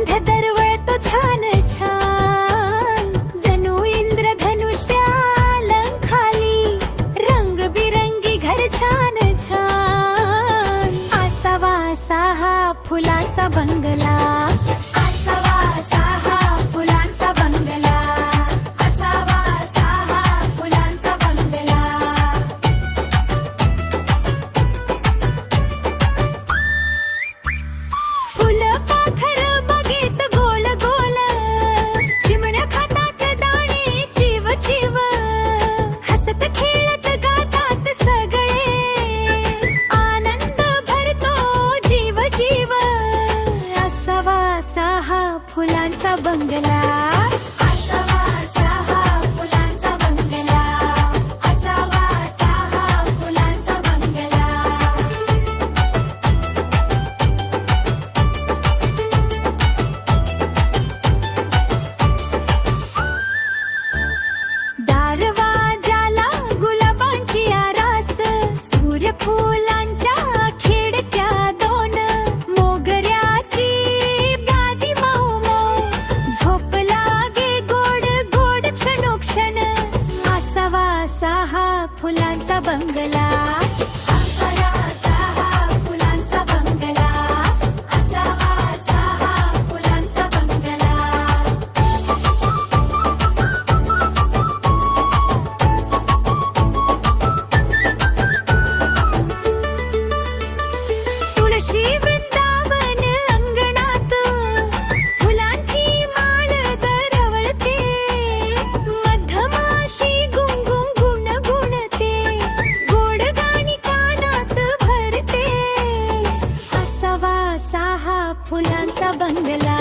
सुगंध दरवळतो छान छान, जणू इंद्रधनुष्यालंखाली, रंगबिरंगी घर छान छान. असावा असा हा फुलांचा बंगला, असावा असा हा फुलांचा बंगला, असावा असा हा फुलांचा बंगला. फुलं पाखर बागेत गोल गोल, चिमण्या खातात दाणे चिव चिव, हसत खेळत गातात सगळे, आनंद भरतो जीव जीव. असावा असा हा फुलांचा बंगला, असावा असा हा फुलांचा बंगला, असावा असा हा फुलांचा बंगला. दारवाजाला गुलाबांची आरास, सूर्यफुलांच्या खिडक्या दोन, मोगऱ्याची गादी मऊ मऊ, झोप लागे गोड गोड क्षणोक्षण. असावा असा हा फुलांचा बंगला, असावा असा हा फुलांचा बंगला, असावा असा हा फुलांचा बंगला. तुळशी वृंदावन अंगणात, फुलांची माळ दरवळते, मधमाशी गुंगुन गुणगुणते, गोड गाणी कानात भरते. असावा असा हा फुलांचा बंगला.